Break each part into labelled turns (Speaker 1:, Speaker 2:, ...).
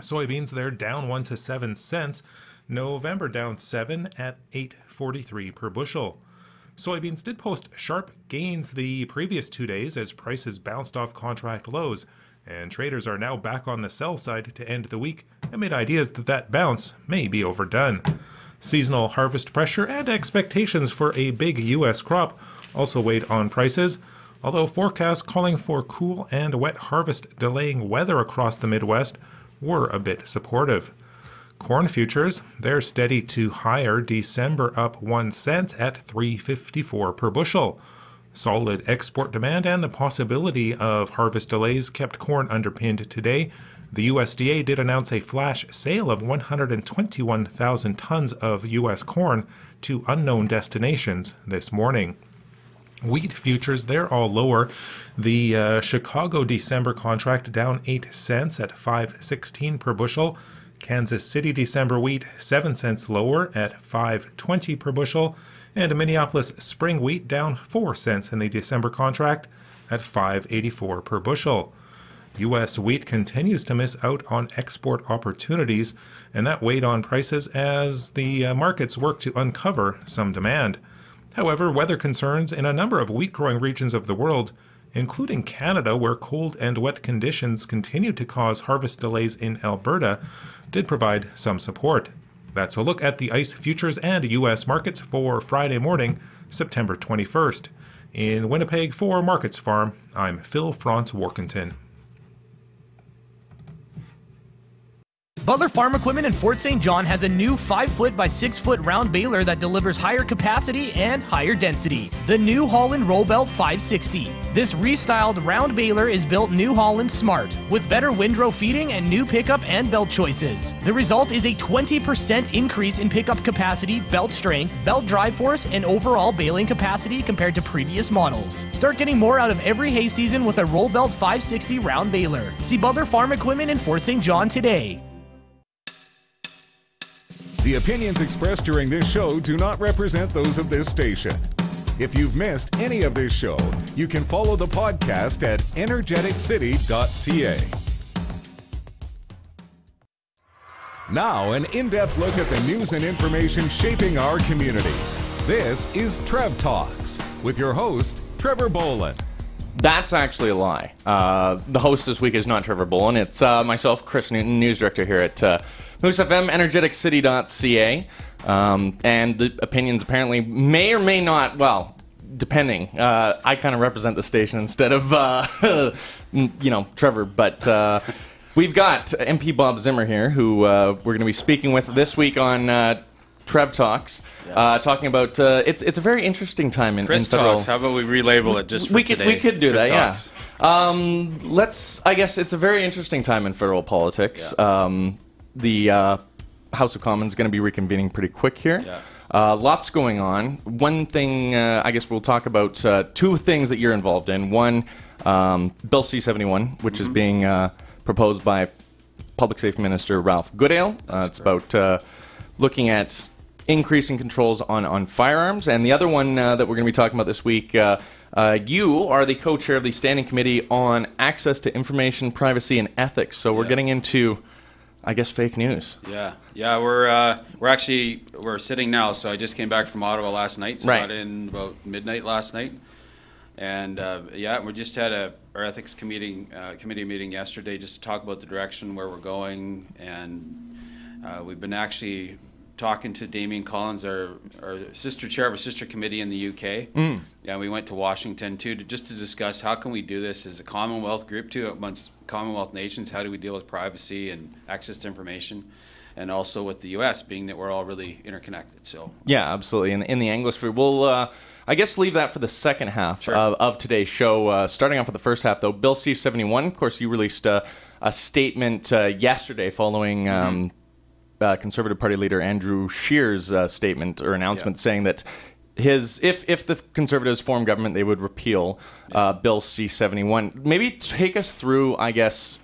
Speaker 1: Soybeans, they're down 1 to 7 cents. November down 7 at $8.43 per bushel. Soybeans did post sharp gains the previous 2 days as prices bounced off contract lows, and traders are now back on the sell side to end the week amid ideas that that bounce may be overdone. Seasonal harvest pressure and expectations for a big U.S. crop also weighed on prices, although forecasts calling for cool and wet harvest delaying weather across the Midwest were a bit supportive. Corn futures, they're steady to higher, December up 1 cent at $3.54 per bushel. Solid export demand and the possibility of harvest delays kept corn underpinned today. The USDA did announce a flash sale of 121,000 tons of U.S. corn to unknown destinations this morning. Wheat futures, they're all lower. The Chicago December contract down 8 cents at $5.16 per bushel. Kansas City December wheat 7 cents lower at $5.20 per bushel. And Minneapolis spring wheat down 4 cents in the December contract at $5.84 per bushel. U.S. wheat continues to miss out on export opportunities, and that weighed on prices as the markets work to uncover some demand. However, weather concerns in a number of wheat-growing regions of the world, including Canada, where cold and wet conditions continue to cause harvest delays in Alberta, did provide some support. That's a look at the ICE futures and U.S. markets for Friday morning, September 21st. In Winnipeg for Markets Farm, I'm Phil Franz Workington.
Speaker 2: Butler Farm Equipment in Fort St. John has a new 5-foot by 6-foot round baler that delivers higher capacity and higher density. The New Holland Roll Belt 560. This restyled round baler is built New Holland Smart, with better windrow feeding and new pickup and belt choices. The result is a 20% increase in pickup capacity, belt strength, belt drive force, and overall baling capacity compared to previous models. Start getting more out of every hay season with a Roll Belt 560 round baler. See Butler Farm Equipment in Fort St. John today.
Speaker 3: The opinions expressed during this show do not represent those of this station. If you've missed any of this show, you can follow the podcast at energeticcity.ca. Now, an in-depth look at the news and information shaping our community. This is Trev Talks with your host, Trevor Boland.
Speaker 4: That's actually a lie. The host this week is not Trevor Boland. It's myself, Chris Newton, news director here at Moose FM, energeticcity.ca. And the opinions apparently may or may not, well, depending. I kind of represent the station instead of, Trevor. But we've got MP Bob Zimmer here, who we're going to be speaking with this week on Trev Talks. Talking about it's a very interesting time in federal.
Speaker 5: Talks. How about we relabel it just for today?
Speaker 4: We could do
Speaker 5: Chris
Speaker 4: that.
Speaker 5: Talks.
Speaker 4: Yeah. I guess it's a very interesting time in federal politics.
Speaker 5: Yeah.
Speaker 4: The House of Commons is going to be reconvening pretty quick here. Yeah. Lots going on. One thing, I guess we'll talk about two things that you're involved in. One, Bill C-71, which is being proposed by Public Safety Minister Ralph Goodale. It's about looking at increasing controls on firearms. And the other one that we're going to be talking about this week, you are the co-chair of the Standing Committee on Access to Information, Privacy, and Ethics. So we're getting into, I guess, fake news.
Speaker 5: Yeah. We're sitting now. So I just came back from Ottawa last night. So I got in about midnight last night, and we just had our ethics committee meeting yesterday just to talk about the direction where we're going, and we've been actually talking to Damien Collins, our sister chair of a sister committee in the UK. Yeah, we went to Washington too just to discuss how can we do this as a Commonwealth group too amongst Commonwealth nations. How do we deal with privacy and access to information, and also with the U.S. being that we're all really interconnected. So
Speaker 4: yeah, absolutely. In the Anglosphere, we'll I guess leave that for the second half of today's show. Starting off with the first half though, Bill C-71. Of course, you released a statement yesterday following. Conservative Party leader Andrew Scheer's statement or announcement saying that if the Conservatives form government, they would repeal Bill C-71. Maybe take us through, I guess,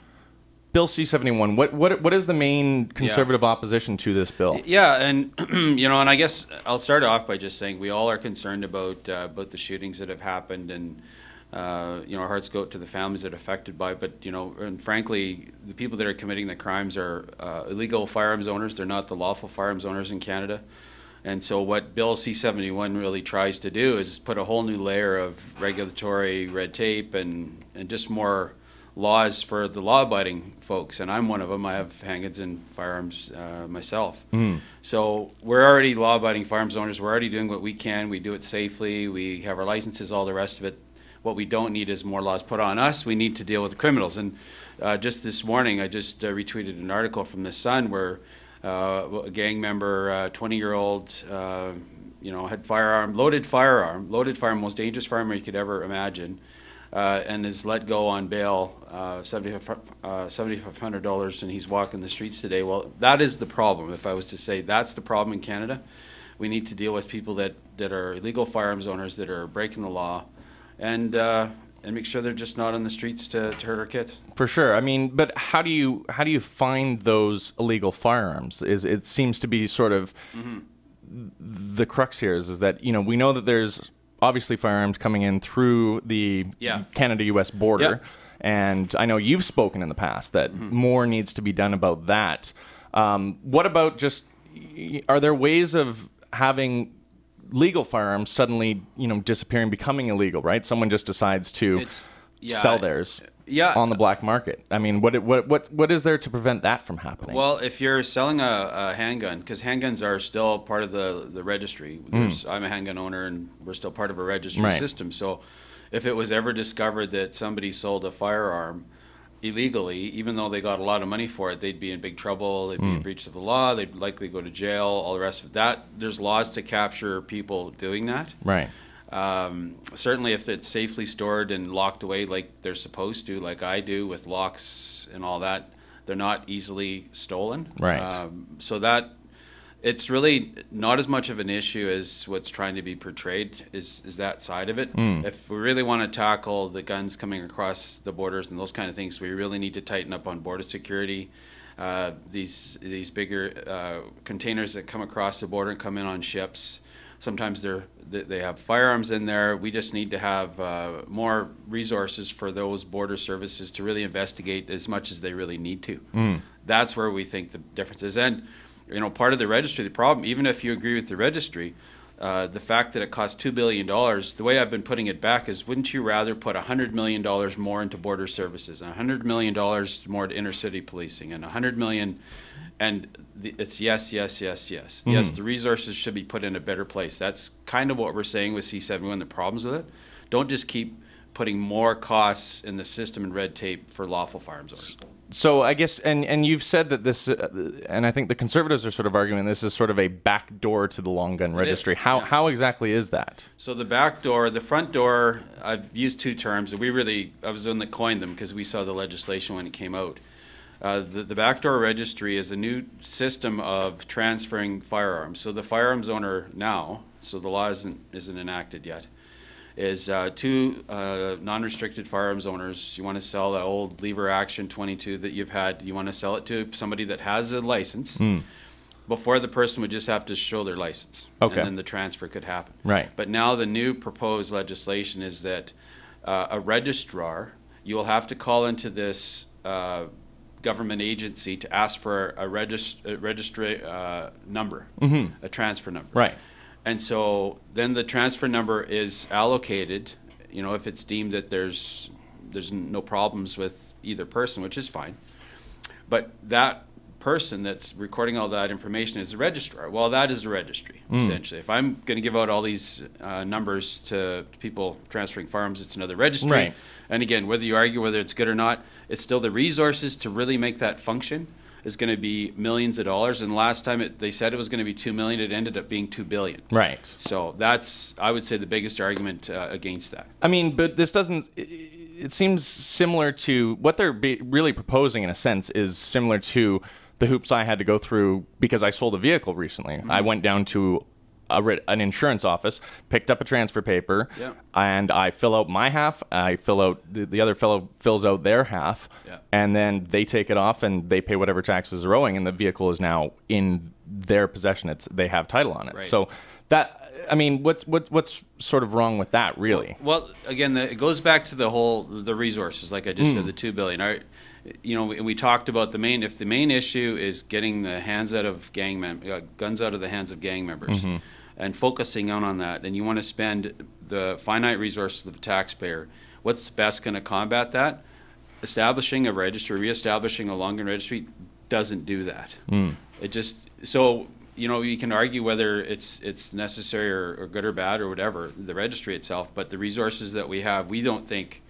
Speaker 4: Bill C-71. What is the main Conservative opposition to this bill?
Speaker 5: Yeah, and and I guess I'll start off by just saying we all are concerned about the shootings that have happened, and our hearts go out to the families that are affected by it. But, and frankly, the people that are committing the crimes are illegal firearms owners. They're not the lawful firearms owners in Canada. And so what Bill C-71 really tries to do is put a whole new layer of regulatory red tape and just more laws for the law-abiding folks. And I'm one of them. I have handguns and firearms myself. So we're already law-abiding firearms owners. We're already doing what we can. We do it safely. We have our licenses, all the rest of it. What we don't need is more laws put on us. We need to deal with the criminals. And just this morning, I just retweeted an article from the Sun where a gang member, 20-year-old, had loaded firearm, most dangerous firearm you could ever imagine, and is let go on bail, $7,500, and he's walking the streets today. Well, that is the problem. If I was to say that's the problem in Canada, we need to deal with people that are illegal firearms owners that are breaking the law, and make sure they're just not on the streets to hurt our kids.
Speaker 4: For sure. I mean, but how do you find those illegal firearms? It seems to be sort of the crux here is that, we know that there's obviously firearms coming in through the Canada-U.S. border. And I know you've spoken in the past that more needs to be done about that. What about are there ways of having legal firearms suddenly, disappearing, becoming illegal, right? Someone just decides to sell theirs on the black market. I mean, what is there to prevent that from happening?
Speaker 5: Well, if you're selling a handgun, because handguns are still part of the registry. I'm a handgun owner, and we're still part of a registry system. So if it was ever discovered that somebody sold a firearm illegally, even though they got a lot of money for it, they'd be in big trouble. They'd be in breach of the law. They'd likely go to jail, all the rest of that. There's laws to capture people doing that.
Speaker 4: Right.
Speaker 5: Certainly if it's safely stored and locked away like they're supposed to, like I do with locks and all that, they're not easily stolen.
Speaker 4: Right.
Speaker 5: So that it's really not as much of an issue as what's trying to be portrayed is that side of it. If we really want to tackle the guns coming across the borders and those kind of things, we really need to tighten up on border security. These bigger containers that come across the border and come in on ships, sometimes they have firearms in there. We just need to have more resources for those border services to really investigate as much as they really need to. That's where we think the difference is. And part of the registry, the problem, even if you agree with the registry, the fact that it costs $2 billion, the way I've been putting it back is, wouldn't you rather put $100 million more into border services, and $100 million more to inner city policing, and $100 million, and it's yes. Yes, the resources should be put in a better place. That's kind of what we're saying with C-71, the problems with it. Don't just keep putting more costs in the system and red tape for lawful firearms owners.
Speaker 4: So I guess, and you've said that this, and I think the Conservatives are sort of arguing this is sort of a back door to the long gun registry. How exactly is that?
Speaker 5: So the back door, the front door, I've used two terms. I was the one that coined them because we saw the legislation when it came out. The back door registry is a new system of transferring firearms. So the firearms owner now, so the law isn't enacted yet, is two non-restricted firearms owners. You want to sell that old lever action 22 that you've had. You want to sell it to somebody that has a license. Before, the person would just have to show their license.
Speaker 4: Okay.
Speaker 5: And then the transfer could happen.
Speaker 4: Right.
Speaker 5: But now the new proposed legislation is that a registrar, you will have to call into this government agency to ask for a registry number, a transfer number.
Speaker 4: Right.
Speaker 5: And so then the transfer number is allocated, if it's deemed that there's no problems with either person, which is fine. But that person that's recording all that information is the registrar. Well, that is the registry, essentially. If I'm going to give out all these numbers to people transferring firearms, it's another registry.
Speaker 4: Right.
Speaker 5: And again, whether you argue whether it's good or not, it's still the resources to really make that function is going to be millions of dollars. And last time they said it was going to be $2 million, it ended up being $2 billion.
Speaker 4: Right.
Speaker 5: So that's, I would say, the biggest argument against that.
Speaker 4: I mean, but this doesn't. It seems similar to what they're really proposing. In a sense, is similar to the hoops I had to go through because I sold a vehicle recently. I went down to an insurance office, picked up a transfer paper, and I fill out my half. I fill out the other fellow fills out their half, and then they take it off and they pay whatever taxes are owing, and the vehicle is now in their possession. They have title on it.
Speaker 5: Right.
Speaker 4: So that I mean, what's sort of wrong with that, really?
Speaker 5: Well, again, it goes back to the resources, like I just said, the $2 billion. We talked about if the main issue is getting the guns out of the hands of gang members, and focusing on that, and you want to spend the finite resources of the taxpayer, what's best going to combat that? Establishing a registry, reestablishing a long gun registry doesn't do that. It just you can argue whether it's necessary or good or bad or whatever, the registry itself, but the resources that we have, we don't think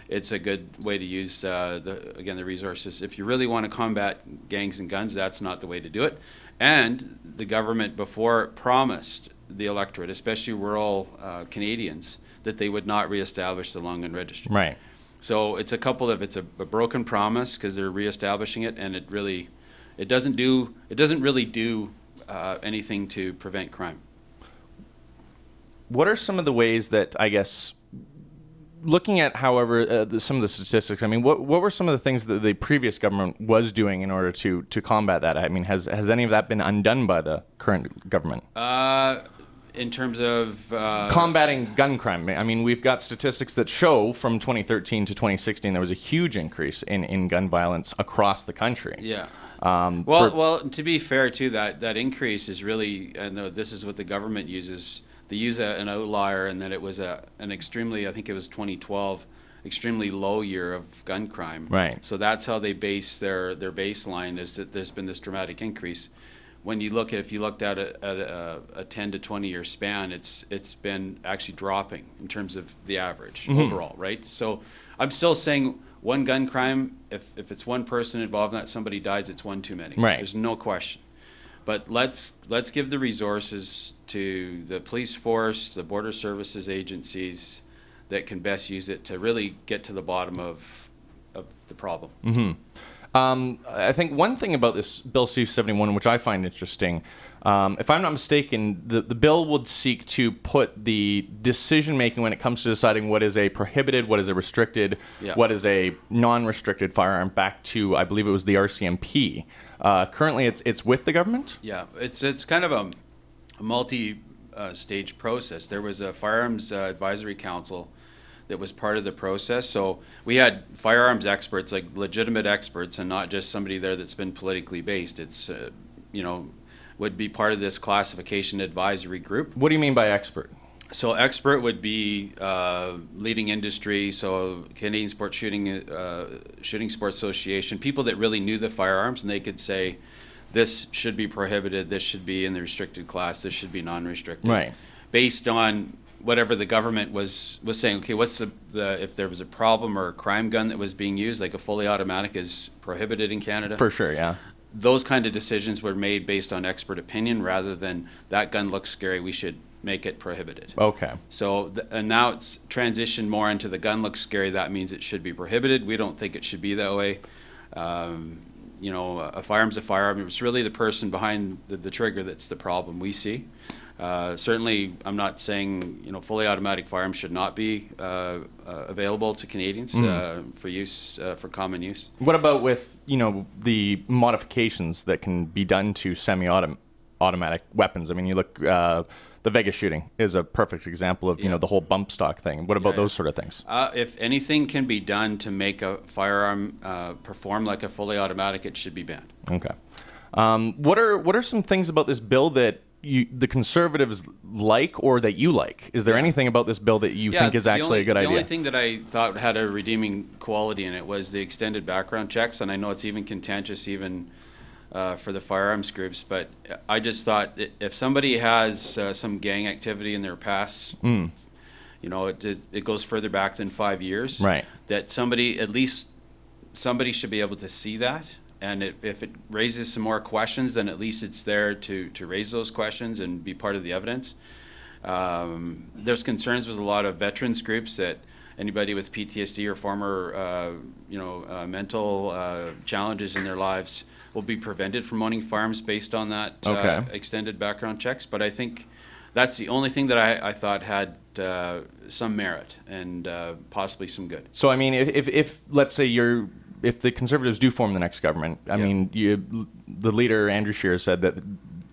Speaker 5: it's a good way to use the resources. If you really want to combat gangs and guns, that's not the way to do it. And the government before promised the electorate, especially rural Canadians, that they would not reestablish the long gun registry.
Speaker 4: Right.
Speaker 5: So it's a broken promise because they're reestablishing it, and it doesn't really do anything to prevent crime.
Speaker 4: What are some of the ways that, I guess, looking at, however, some of the statistics, I mean, what were some of the things that the previous government was doing in order to combat that? I mean, has any of that been undone by the current government?
Speaker 5: In terms of
Speaker 4: combating gun crime, I mean, we've got statistics that show from 2013 to 2016 there was a huge increase in gun violence across the country.
Speaker 5: Yeah. Well, to be fair, too, that increase is really, and this is what the government uses. They use an outlier, and that it was an extremely, I think it was 2012, extremely low year of gun crime.
Speaker 4: Right.
Speaker 5: So that's how they base their baseline, is that there's been this dramatic increase. When you if you looked at a 10 to 20 year span, it's been actually dropping in terms of the average overall, right? So I'm still saying one gun crime, if it's one person involved in that, somebody dies, it's one too many.
Speaker 4: Right.
Speaker 5: There's no question. But let's give the resources to the police force, the border services agencies that can best use it to really get to the bottom of the problem.
Speaker 4: I think one thing about this Bill C-71, which I find interesting, if I'm not mistaken, the bill would seek to put the decision-making when it comes to deciding what is a prohibited, what is a restricted, what is a non-restricted firearm back to, I believe it was the RCMP. Currently, it's with the government?
Speaker 5: Yeah, it's kind of a multi-stage process. There was a Firearms Advisory Council that was part of the process. So we had firearms experts, like legitimate experts, and not just somebody there that's been politically based. It's, would be part of this classification advisory group.
Speaker 4: What do you mean by expert?
Speaker 5: So expert would be leading industry, so Canadian Shooting Sports Association, people that really knew the firearms, and they could say, this should be prohibited, this should be in the restricted class, this should be non-restricted.
Speaker 4: Right.
Speaker 5: Based on whatever the government was saying, okay, what's if there was a problem or a crime gun that was being used, like a fully automatic is prohibited in Canada.
Speaker 4: For sure, yeah.
Speaker 5: Those kind of decisions were made based on expert opinion rather than that gun looks scary, we should make it prohibited.
Speaker 4: Okay.
Speaker 5: So, and now it's transitioned more into the gun looks scary, that means it should be prohibited. We don't think it should be that way. A firearm's a firearm. It's really the person behind the trigger that's the problem we see. Certainly, I'm not saying fully automatic firearms should not be available to Canadians for use, for common use.
Speaker 4: What about with the modifications that can be done to semi-automatic weapons? I mean, you look, the Vegas shooting is a perfect example of the whole bump stock thing. What about those sort of things?
Speaker 5: If anything can be done to make a firearm perform like a fully automatic, it should be banned. Okay.
Speaker 4: What are some things about this bill that the Conservatives like, or that you like? Is there anything about this bill that you think is actually a good idea?
Speaker 5: The only thing that I thought had a redeeming quality in it was the extended background checks, and I know it's even contentious for the firearms groups, but I just thought if somebody has some gang activity in their past, it goes further back than 5 years,
Speaker 4: right?
Speaker 5: That at least somebody should be able to see that. And if it raises some more questions, then at least it's there to raise those questions and be part of the evidence. There's concerns with a lot of veterans groups that anybody with PTSD or former, mental challenges in their lives will be prevented from owning firearms based on that extended background checks. But I think that's the only thing that I thought had some merit and possibly some good.
Speaker 4: So, I mean, if let's say if the Conservatives do form the next government, I mean, the leader, Andrew Scheer, said that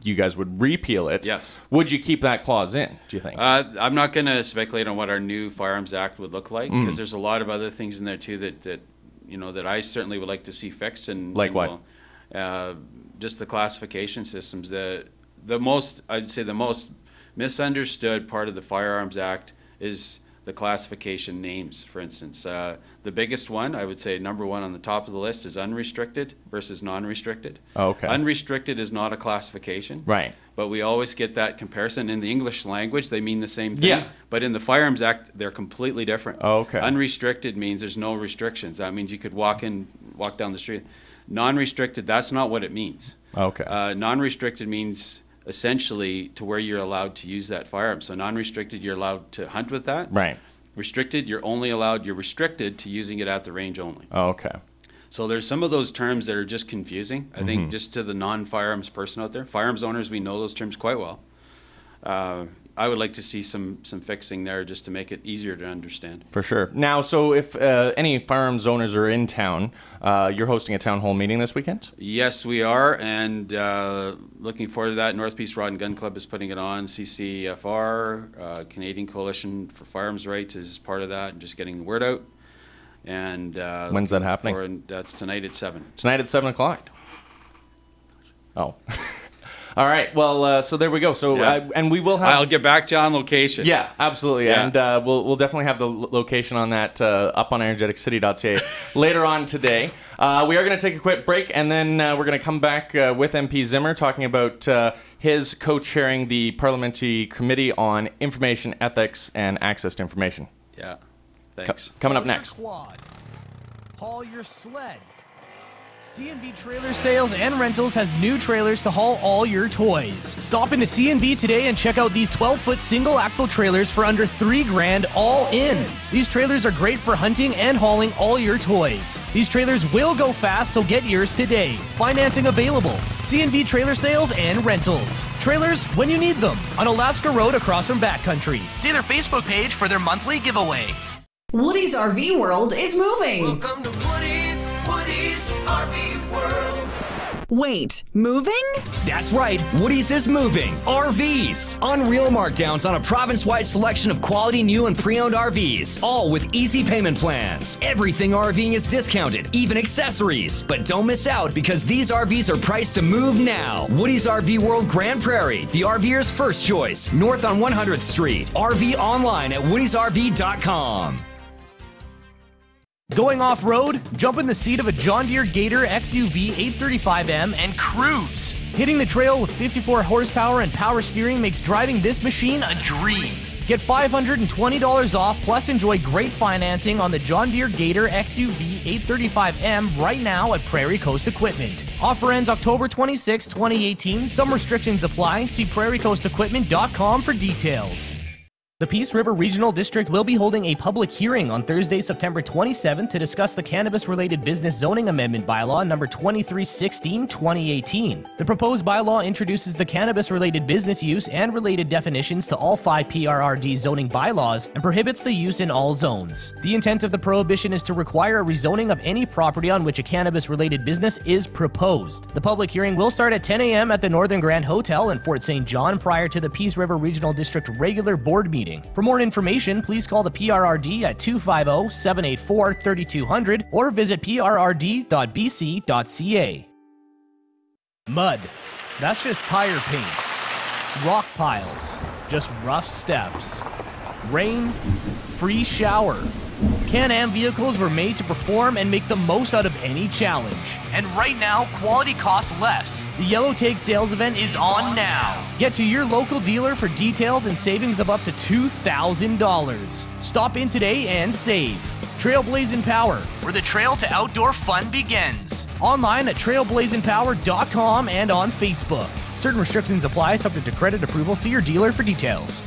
Speaker 4: you guys would repeal it.
Speaker 5: Yes.
Speaker 4: Would you keep that clause in, do you think?
Speaker 5: I'm not going to speculate on what our new Firearms Act would look like, because there's a lot of other things in there too that I certainly would like to see fixed. And
Speaker 4: like what?
Speaker 5: Just the classification systems. The most misunderstood part of the Firearms Act is the classification names, for instance. The biggest one, I would say number one on the top of the list, is unrestricted versus non-restricted.
Speaker 4: Oh, okay.
Speaker 5: Unrestricted is not a classification.
Speaker 4: Right.
Speaker 5: But we always get that comparison. In the English language, they mean the same thing.
Speaker 4: Yeah.
Speaker 5: But in the Firearms Act, they're completely different.
Speaker 4: Oh, okay.
Speaker 5: Unrestricted means there's no restrictions. That means you could walk down the street. Non-restricted, that's not what it means.
Speaker 4: Okay.
Speaker 5: Non-restricted means essentially to where you're allowed to use that firearm. So non-restricted, you're allowed to hunt with that.
Speaker 4: Right.
Speaker 5: Restricted, you're restricted to using it at the range only.
Speaker 4: Oh, okay.
Speaker 5: So there's some of those terms that are just confusing. I think just to the non-firearms person out there, firearms owners, we know those terms quite well. I would like to see some fixing there just to make it easier to understand.
Speaker 4: For sure. Now, so if any firearms owners are in town, you're hosting a town hall meeting this weekend?
Speaker 5: Yes, we are, and looking forward to that. Northeast Rod and Gun Club is putting it on. CCFR, Canadian Coalition for Firearms Rights, is part of that, and just getting the word out. And
Speaker 4: when's that happening?
Speaker 5: That's tonight at 7.
Speaker 4: Tonight at 7 o'clock. Oh. All right. Well, so there we go. So,
Speaker 5: yeah.
Speaker 4: And we will have.
Speaker 5: I'll get back to you on location.
Speaker 4: Yeah, absolutely. Yeah. And we'll definitely have the location on that up on energeticcity.ca later on today. We are going to take a quick break, and then we're going to come back with MP Zimmer talking about his co-chairing the Parliamentary Committee on Information Ethics and Access to Information.
Speaker 5: Yeah. Thanks.
Speaker 4: Coming up next.
Speaker 2: Quad. Haul your sled. C&B Trailer Sales and Rentals has new trailers to haul all your toys. Stop into C&B today and check out these 12-foot single-axle trailers for under $3,000 all in. These trailers are great for hunting and hauling all your toys. These trailers will go fast, so get yours today. Financing available. C&B Trailer Sales and Rentals. Trailers when you need them on Alaska Road across from Backcountry. See their Facebook page for their monthly giveaway.
Speaker 6: Woody's RV World is moving.
Speaker 7: Welcome to Woody's RV World.
Speaker 6: Wait, moving?
Speaker 8: That's right, Woody's is moving. RVs. Unreal markdowns on a province-wide selection of quality new and pre-owned RVs, all with easy payment plans. Everything RVing is discounted, even accessories. But don't miss out, because these RVs are priced to move now. Woody's RV World Grand Prairie, the RVer's first choice, north on 100th Street. RV online at woodysrv.com.
Speaker 2: Going off-road? Jump in the seat of a John Deere Gator XUV 835M and cruise. Hitting the trail with 54 horsepower and power steering makes driving this machine a dream. Get $520 off, plus enjoy great financing on the John Deere Gator XUV 835M right now at Prairie Coast Equipment. Offer ends October 26, 2018. Some restrictions apply. See prairiecoastequipment.com for details. The Peace River Regional District will be holding a public hearing on Thursday, September 27th to discuss the Cannabis-Related Business Zoning Amendment Bylaw number 2316-2018. The proposed bylaw introduces the cannabis-related business use and related definitions to all 5 PRRD zoning bylaws and prohibits the use in all zones. The intent of the prohibition is to require a rezoning of any property on which a cannabis-related business is proposed. The public hearing will start at 10 a.m. at the Northern Grand Hotel in Fort St. John prior to the Peace River Regional District regular board meeting. For more information, please call the PRRD at 250-784-3200 or visit prrd.bc.ca. Mud. That's just tire paint. Rock piles. Just rough steps. Rain. Free shower. Can-Am vehicles were made to perform and make the most out of any challenge. And right now, quality costs less. The Yellow Tag sales event is on now. Get to your local dealer for details and savings of up to $2,000. Stop in today and save. Trailblazing Power, where the trail to outdoor fun begins. Online at trailblazingpower.com and on Facebook. Certain restrictions apply, subject to credit approval. See your dealer for details.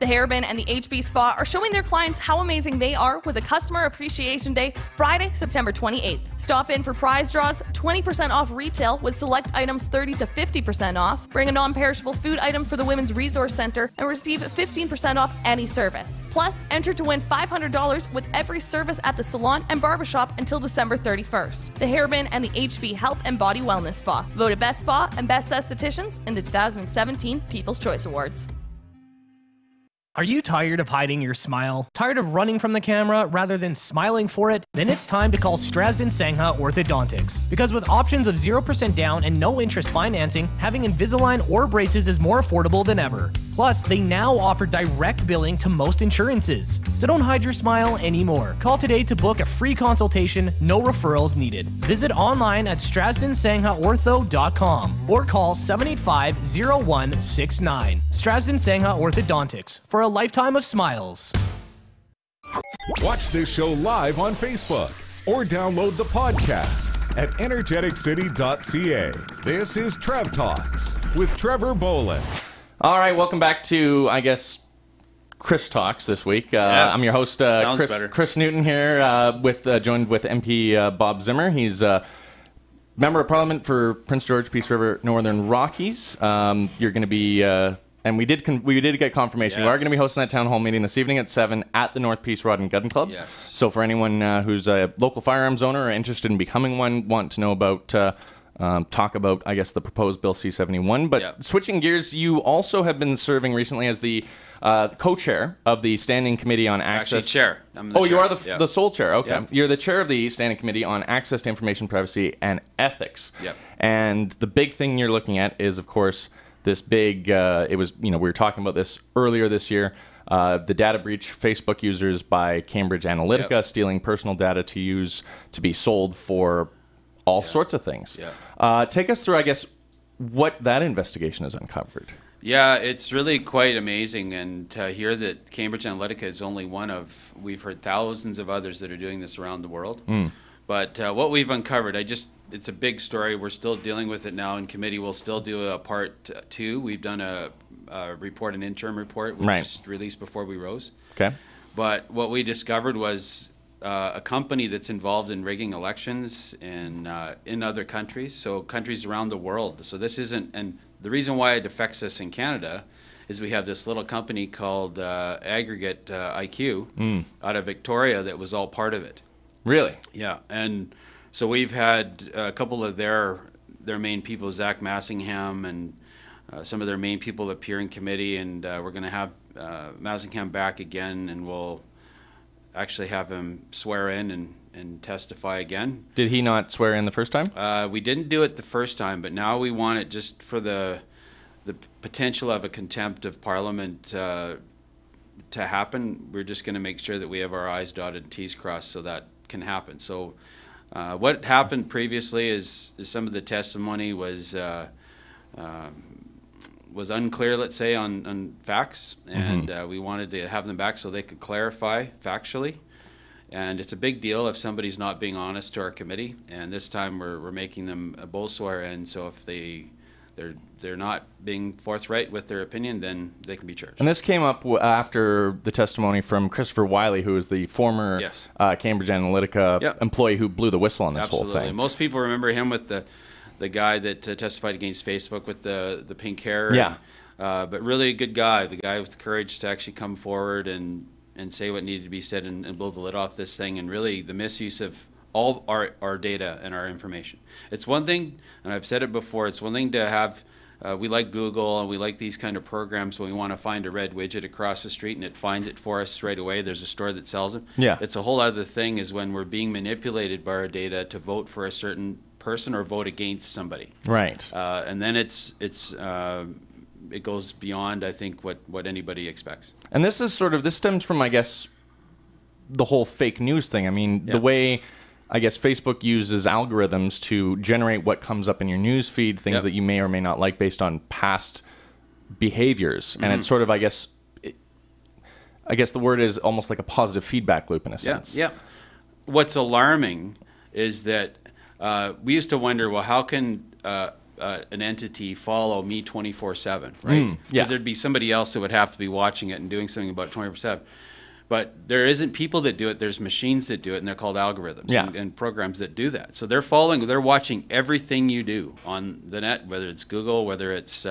Speaker 9: The Hairbin and the HB Spa are showing their clients how amazing they are with a Customer Appreciation Day, Friday, September 28th. Stop in for prize draws, 20% off retail with select items 30 to 50% off. Bring a non-perishable food item for the Women's Resource Center and receive 15% off any service. Plus, enter to win $500 with every service at the salon and barbershop until December 31st. The Hairbin and the HB Health and Body Wellness Spa, voted Best Spa and Best Estheticians in the 2017 People's Choice Awards.
Speaker 2: Are you tired of hiding your smile? Tired of running from the camera rather than smiling for it? Then it's time to call Strasden Sangha Orthodontics. Because with options of 0% down and no interest financing, having Invisalign or braces is more affordable than ever. Plus, they now offer direct billing to most insurances. So don't hide your smile anymore. Call today to book a free consultation, no referrals needed. Visit online at StrasdenSanghaOrtho.com or call 785-0169. Strasden Sangha Orthodontics for a lifetime of smiles.
Speaker 3: Watch this show live on Facebook or download the podcast at energeticcity.ca. This is Trev Talks with Trevor Bolin.
Speaker 4: All right, welcome back to, I guess, Chris Talks this week.
Speaker 5: Yes.
Speaker 4: I'm your host, Chris Newton here, joined with MP Bob Zimmer. He's Member of Parliament for Prince George, Peace River, Northern Rockies. You're going to be... and we did get confirmation.
Speaker 5: Yes.
Speaker 4: We are going to be hosting that town hall meeting this evening at 7 at the North Peace Rod and Gun Club.
Speaker 5: Yes.
Speaker 4: So for anyone who's a local firearms owner or interested in becoming one, want to know about, talk about, I guess, the proposed Bill C-71. But switching gears, you also have been serving recently as the co-chair of the Standing Committee on Access.
Speaker 5: Actually, chair. I'm the chair.
Speaker 4: You are the sole chair. Okay.
Speaker 5: Yep.
Speaker 4: You're the chair of the Standing Committee on Access to Information Privacy and Ethics.
Speaker 5: Yep.
Speaker 4: And the big thing you're looking at is, of course, this big, we were talking about this earlier this year, the data breach, Facebook users by Cambridge Analytica stealing personal data to use to be sold for all sorts of things. Take us through, I guess, what that investigation has uncovered.
Speaker 5: Yeah, it's really quite amazing, and to hear that Cambridge Analytica is only one of, we've heard thousands of others that are doing this around the world. But what we've uncovered, it's a big story. We're still dealing with it now in committee. We'll still do a part 2. We've done a report, an interim report, which is released before we rose.
Speaker 4: Okay.
Speaker 5: But what we discovered was a company that's involved in rigging elections in other countries, so countries around the world. So this isn't, and the reason why it affects us in Canada is we have this little company called Aggregate IQ out of Victoria that was all part of it.
Speaker 4: Really?
Speaker 5: Yeah, and so we've had a couple of their main people, Zach Massingham, and some of their main people appear in committee, and we're going to have Massingham back again, and we'll actually have him swear in and testify again.
Speaker 4: Did he not swear in the first time?
Speaker 5: We didn't do it the first time, but now we want it just for the potential of a contempt of Parliament to happen. We're just going to make sure that we have our I's dotted and T's crossed so that can happen. So what happened previously is some of the testimony was unclear, let's say, on facts, and we wanted to have them back so they could clarify factually. And it's a big deal if somebody's not being honest to our committee, and this time we're making them both swear in, so if they're not being forthright with their opinion, then they can be charged.
Speaker 4: And this came up after the testimony from Christopher Wiley, who is the former Cambridge Analytica employee who blew the whistle on this whole thing.
Speaker 5: Most people remember him with the guy that testified against Facebook with the pink hair. But really a good guy, the guy with the courage to actually come forward and say what needed to be said and blow the lid off this thing, and really the misuse of all our data and our information. It's one thing, and I've said it before, it's one thing to have, we like Google and we like these kind of programs when we want to find a red widget across the street and it finds it for us right away. There's a store that sells them. It's a whole other thing is when we're being manipulated by our data to vote for a certain person or vote against somebody.
Speaker 4: Right.
Speaker 5: And then it goes beyond, I think, what anybody expects.
Speaker 4: And this stems from, I guess, the whole fake news thing. I mean, the way, I guess, Facebook uses algorithms to generate what comes up in your news feed, things that you may or may not like based on past behaviors. And it's sort of, I guess the word is almost like a positive feedback loop in a sense. What's
Speaker 5: alarming is that we used to wonder, well, how can an entity follow me 24/7, right? Because there'd be somebody else that would have to be watching it and doing something about it 24/7. But there isn't people that do it. There's machines that do it, and they're called algorithms and programs that do that. So they're watching everything you do on the net, whether it's Google, whether it's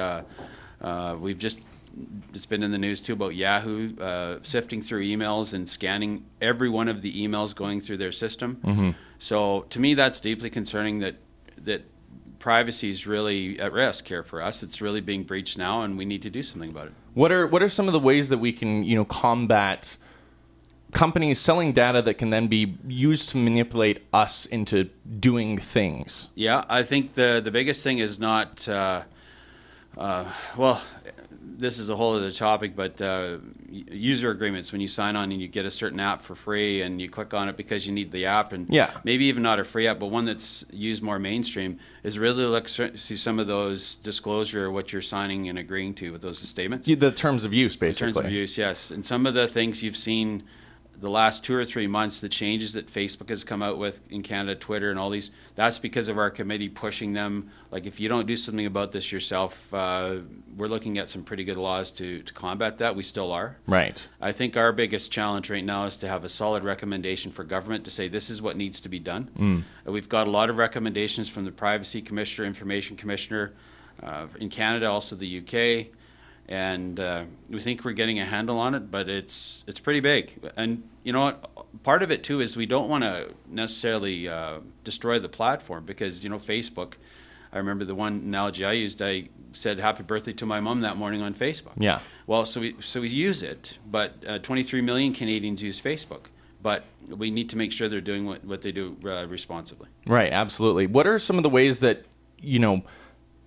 Speaker 5: it's been in the news too about Yahoo sifting through emails and scanning every one of the emails going through their system. So to me, that's deeply concerning that privacy is really at risk here for us. It's really being breached now, and we need to do something about it.
Speaker 4: What are some of the ways that we can combat companies selling data that can then be used to manipulate us into doing things?
Speaker 5: Yeah, I think the biggest thing is not this is a whole other topic, but user agreements, when you sign on and you get a certain app for free and you click on it because you need the app, and maybe even not a free app, but one that's used more mainstream, is really look to some of those disclosure, what you're signing and agreeing to with those statements.
Speaker 4: The terms of use, basically.
Speaker 5: The terms of use, yes. And some of the things you've seen the last 2 or 3 months, the changes that Facebook has come out with in Canada, Twitter and all these, that's because of our committee pushing them. Like, if you don't do something about this yourself, we're looking at some pretty good laws to combat that. We still are.
Speaker 4: Right.
Speaker 5: I think our biggest challenge right now is to have a solid recommendation for government to say this is what needs to be done. We've got a lot of recommendations from the Privacy Commissioner, Information Commissioner, in Canada, also the UK. And we think we're getting a handle on it, but it's pretty big. And you know what? Part of it too is we don't want to necessarily destroy the platform, because Facebook. I remember the one analogy I used. I said "Happy birthday" to my mom that morning on Facebook.
Speaker 4: Yeah.
Speaker 5: Well, so we use it, but 23 million Canadians use Facebook. But we need to make sure they're doing what they do responsibly.
Speaker 4: Right. Absolutely. What are some of the ways that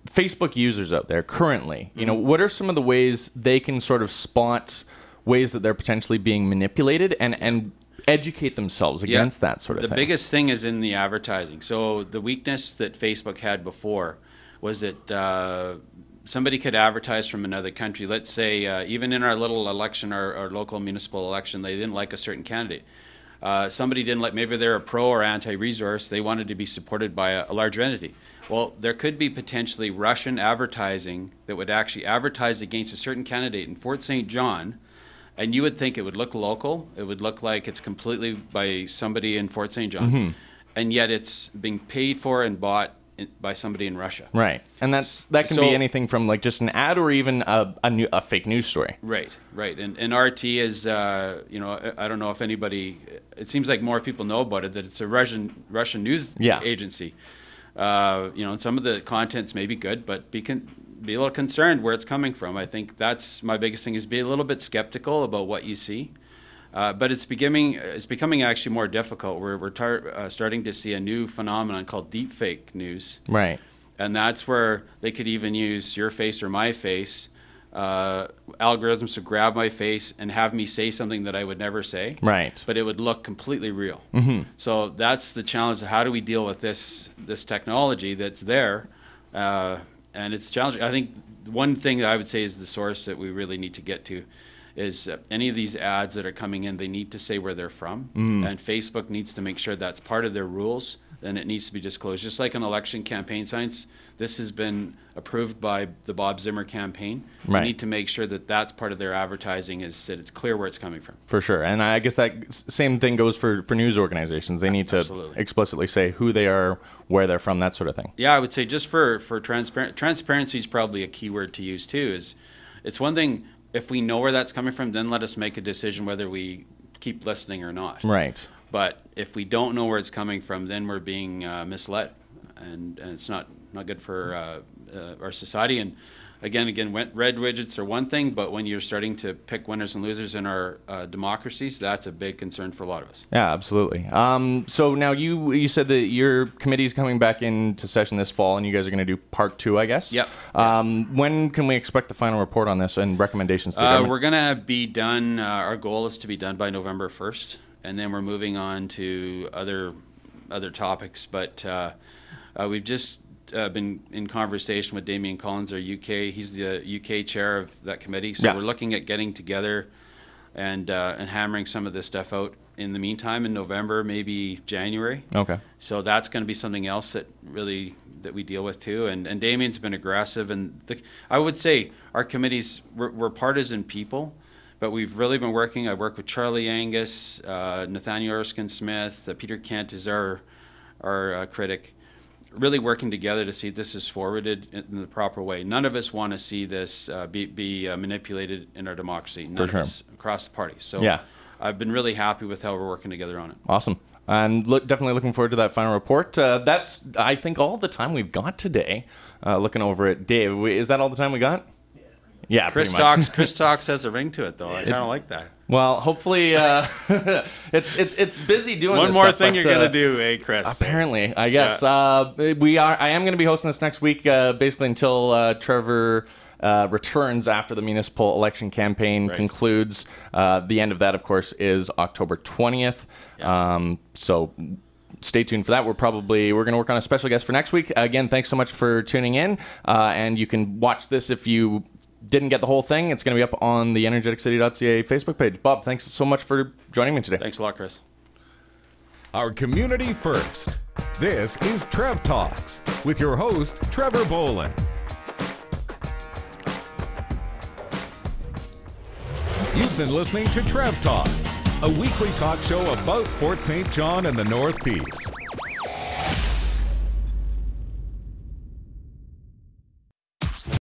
Speaker 4: Facebook users out there currently, what are some of the ways they can sort of spot ways that they're potentially being manipulated and educate themselves against that sort of thing?
Speaker 5: The biggest thing is in the advertising. So the weakness that Facebook had before was that somebody could advertise from another country. Let's say even in our little election, our local municipal election, they didn't like a certain candidate. Somebody didn't like, maybe they're a pro or anti-resource, they wanted to be supported by a larger entity. Well, there could be potentially Russian advertising that would actually advertise against a certain candidate in Fort St. John, and you would think it would look local. It would look like it's completely by somebody in Fort St. John, and yet it's being paid for and bought by somebody in Russia.
Speaker 4: Right, and that can be anything from like just an ad or even a fake news story.
Speaker 5: Right. And RT is, I don't know if anybody. It seems like more people know about it, that it's a Russian news agency. And some of the contents may be good, but be a little concerned where it's coming from. I think that's my biggest thing, is be a little bit skeptical about what you see. But it's becoming actually more difficult. We're starting to see a new phenomenon called deepfake news.
Speaker 4: Right.
Speaker 5: And that's where they could even use your face or my face. Algorithms to grab my face and have me say something that I would never say.
Speaker 4: Right.
Speaker 5: But it would look completely real. So that's the challenge. How do we deal with this technology that's there? And it's challenging. I think one thing that I would say is the source that we really need to get to is any of these ads that are coming in, they need to say where they're from. And Facebook needs to make sure that's part of their rules, and it needs to be disclosed. Just like an election campaign signs, this has been approved by the Bob Zimmer campaign.
Speaker 4: Right.
Speaker 5: We need to make sure that that's part of their advertising, is that it's clear where it's coming from.
Speaker 4: For sure. And I guess that same thing goes for news organizations. They need to explicitly say who they are, where they're from, that sort of thing.
Speaker 5: Yeah, I would say just for transparency is probably a key word to use too. It's one thing, if we know where that's coming from, then let us make a decision whether we keep listening or not.
Speaker 4: Right.
Speaker 5: But if we don't know where it's coming from, then we're being misled, and it's not good for our society. And again, red widgets are one thing, but when you're starting to pick winners and losers in our democracies, that's a big concern for a lot of us.
Speaker 4: Yeah, absolutely. So now you said that your committee is coming back into session this fall, and you guys are going to do part 2, I guess?
Speaker 5: Yep.
Speaker 4: When can we expect the final report on this and recommendations to the government?
Speaker 5: We're going to be done. Our goal is to be done by November 1st, and then we're moving on to other topics. But we've just been in conversation with Damien Collins, our UK. He's the UK chair of that committee. So we're looking at getting together and hammering some of this stuff out in the meantime in November, maybe January.
Speaker 4: Okay.
Speaker 5: So that's going to be something else that we deal with too. And Damien's been aggressive, and I would say our committees, we're partisan people, but we've really been working. I work with Charlie Angus, Nathaniel Erskine-Smith, Peter Kent is our critic, really working together to see this is forwarded in the proper way. None of us want to see this be manipulated in our democracy. None of us across the party. So yeah. I've been really happy with how we're working together on it.
Speaker 4: Awesome. And definitely looking forward to that final report. That's, I think, all the time we've got today. Looking over at Dave. Is that all the time we got? Yeah,
Speaker 5: Chris Talks has a ring to it, though. I kind of like that.
Speaker 4: Well, hopefully, it's busy doing
Speaker 5: one
Speaker 4: this
Speaker 5: more
Speaker 4: stuff,
Speaker 5: thing you're gonna do, Chris?
Speaker 4: Apparently, I guess. I am going to be hosting this next week, basically until Trevor returns after the municipal election campaign concludes. The end of that, of course, is October 20th. Yeah. So stay tuned for that. We're going to work on a special guest for next week. Again, thanks so much for tuning in, and you can watch this if you didn't get the whole thing. It's going to be up on the energeticcity.ca Facebook page. Bob, thanks so much for joining me today.
Speaker 5: Thanks a lot, Chris.
Speaker 3: Our community first. This is Trev Talks with your host, Trevor Bolin. You've been listening to Trev Talks, a weekly talk show about Fort St. John and the Northeast.